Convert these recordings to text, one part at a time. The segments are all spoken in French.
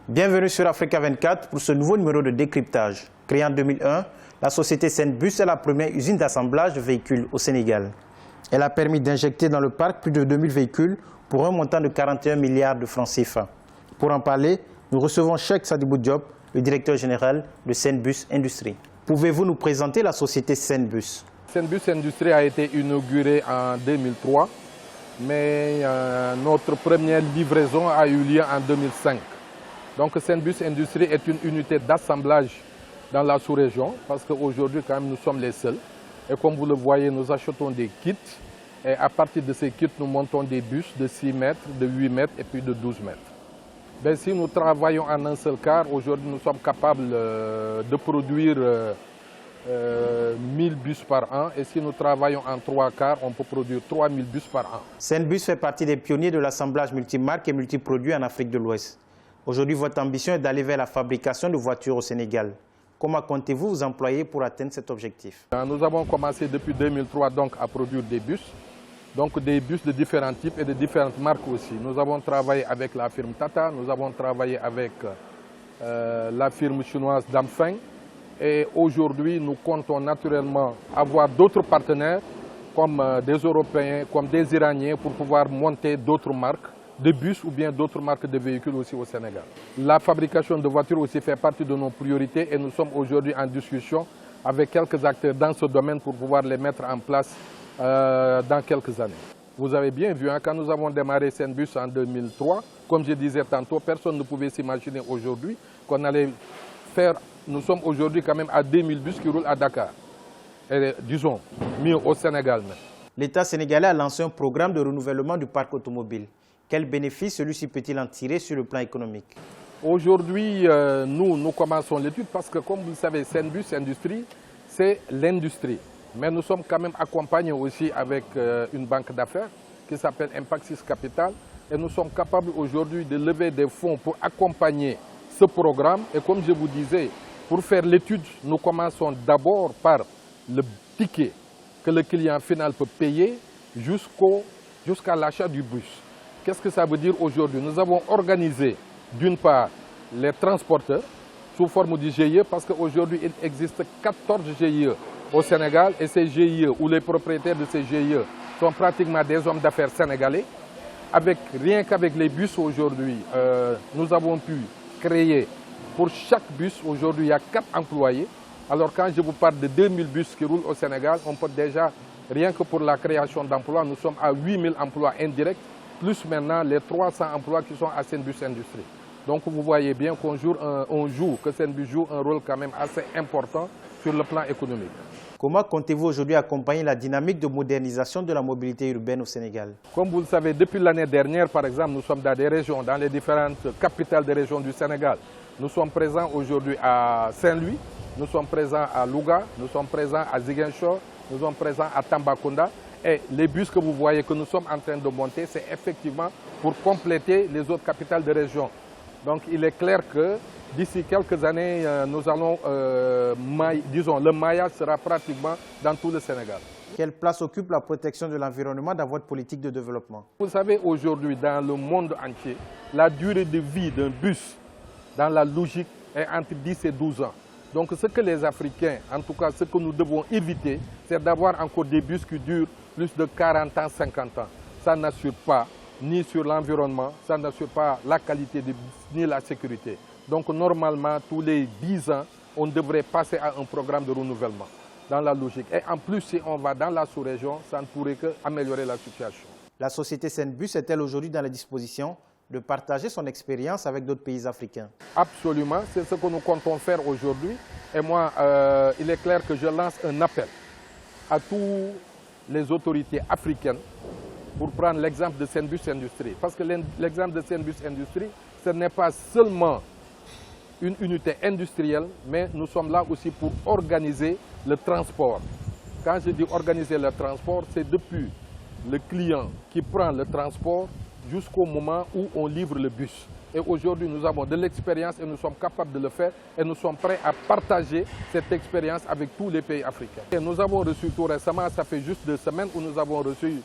Bienvenue sur Africa 24 pour ce nouveau numéro de décryptage. Créée en 2001, la société Senbus est la première usine d'assemblage de véhicules au Sénégal. Elle a permis d'injecter dans le parc plus de 2000 véhicules pour un montant de 41 milliards de francs CFA. Pour en parler, nous recevons Cheikh Sadibou Diop, le directeur général de Senbus Industrie. Pouvez-vous nous présenter la société Senbus? Senbus Industrie a été inaugurée en 2003, mais notre première livraison a eu lieu en 2005. Donc Senbus Industrie est une unité d'assemblage dans la sous-région parce qu'aujourd'hui quand même nous sommes les seuls. Et comme vous le voyez, nous achetons des kits et à partir de ces kits, nous montons des bus de 6 mètres, de 8 mètres et puis de 12 mètres. Ben, si nous travaillons en un seul car, aujourd'hui nous sommes capables de produire 1000 bus par an et si nous travaillons en 3 quarts, on peut produire 3000 bus par an. Senbus fait partie des pionniers de l'assemblage multimarque et multiproduit en Afrique de l'Ouest. Aujourd'hui, votre ambition est d'aller vers la fabrication de voitures au Sénégal. Comment comptez-vous vous employer pour atteindre cet objectif? Nous avons commencé depuis 2003 donc, à produire des bus de différents types et de différentes marques aussi. Nous avons travaillé avec la firme Tata, nous avons travaillé avec la firme chinoise Damfeng et aujourd'hui nous comptons naturellement avoir d'autres partenaires comme des Européens, comme des Iraniens pour pouvoir monter d'autres marques de bus ou bien d'autres marques de véhicules aussi au Sénégal. La fabrication de voitures aussi fait partie de nos priorités et nous sommes aujourd'hui en discussion avec quelques acteurs dans ce domaine pour pouvoir les mettre en place dans quelques années. Vous avez bien vu, hein, quand nous avons démarré Senbus en 2003, comme je disais tantôt, personne ne pouvait s'imaginer aujourd'hui qu'on allait faire, nous sommes aujourd'hui quand même à 2000 bus qui roulent à Dakar, et disons mieux au Sénégal même. L'État sénégalais a lancé un programme de renouvellement du parc automobile. Quel bénéfice celui-ci peut-il en tirer sur le plan économique? Aujourd'hui, nous commençons l'étude parce que, comme vous le savez, Senbus Industrie, c'est l'industrie. Mais nous sommes quand même accompagnés aussi avec une banque d'affaires qui s'appelle Impact6 Capital. Et nous sommes capables aujourd'hui de lever des fonds pour accompagner ce programme. Et comme je vous disais, pour faire l'étude, nous commençons d'abord par le ticket que le client final peut payer jusqu'à l'achat du bus. Qu'est-ce que ça veut dire aujourd'hui? Nous avons organisé d'une part les transporteurs sous forme de GIE parce qu'aujourd'hui il existe 14 GIE au Sénégal et ces GIE ou les propriétaires de ces GIE sont pratiquement des hommes d'affaires sénégalais. Rien qu'avec les bus aujourd'hui, nous avons pu créer pour chaque bus aujourd'hui il y a 4 employés. Alors quand je vous parle de 2000 bus qui roulent au Sénégal, on peut déjà, rien que pour la création d'emplois, nous sommes à 8000 emplois indirects plus maintenant les 300 emplois qui sont à Senbus Industrie. Donc vous voyez bien que Senbus joue un rôle quand même assez important sur le plan économique. Comment comptez-vous aujourd'hui accompagner la dynamique de modernisation de la mobilité urbaine au Sénégal? Comme vous le savez, depuis l'année dernière, par exemple, nous sommes dans des régions, dans les différentes capitales des régions du Sénégal. Nous sommes présents aujourd'hui à Saint-Louis, nous sommes présents à Louga, nous sommes présents à Ziguinchor, nous sommes présents à Tambacounda. Et les bus que vous voyez que nous sommes en train de monter, c'est effectivement pour compléter les autres capitales de région. Donc il est clair que d'ici quelques années, nous allons, disons, le maillage sera pratiquement dans tout le Sénégal. Quelle place occupe la protection de l'environnement dans votre politique de développement? Vous savez, aujourd'hui, dans le monde entier, la durée de vie d'un bus, dans la logique, est entre 10 et 12 ans. Donc ce que les Africains, en tout cas ce que nous devons éviter, c'est d'avoir encore des bus qui durent plus de 40 ans, 50 ans. Ça n'assure pas ni sur l'environnement, ça n'assure pas la qualité de bus, ni la sécurité. Donc normalement, tous les 10 ans, on devrait passer à un programme de renouvellement dans la logique. Et en plus, si on va dans la sous-région, ça ne pourrait qu'améliorer la situation. La société Senbus est-elle aujourd'hui dans la disposition de partager son expérience avec d'autres pays africains? Absolument, c'est ce que nous comptons faire aujourd'hui. Et moi, il est clair que je lance un appel à tous les autorités africaines pour prendre l'exemple de Senbus Industrie. Parce que l'exemple de Senbus Industrie, ce n'est pas seulement une unité industrielle, mais nous sommes là aussi pour organiser le transport. Quand je dis organiser le transport, c'est depuis le client qui prend le transport jusqu'au moment où on livre le bus. Et aujourd'hui, nous avons de l'expérience et nous sommes capables de le faire et nous sommes prêts à partager cette expérience avec tous les pays africains. Et nous avons reçu tout récemment, ça fait juste 2 semaines, où nous avons reçu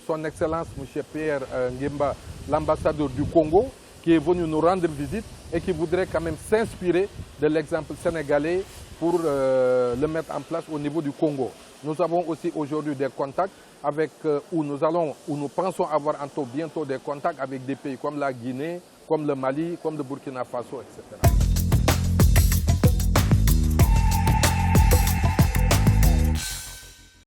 Son Excellence, M. Pierre Ngimba, l'ambassadeur du Congo, qui est venu nous rendre visite et qui voudrait quand même s'inspirer de l'exemple sénégalais pour le mettre en place au niveau du Congo. Nous avons aussi aujourd'hui des contacts avec, où nous pensons avoir bientôt des contacts avec des pays comme la Guinée, comme le Mali, comme le Burkina Faso, etc.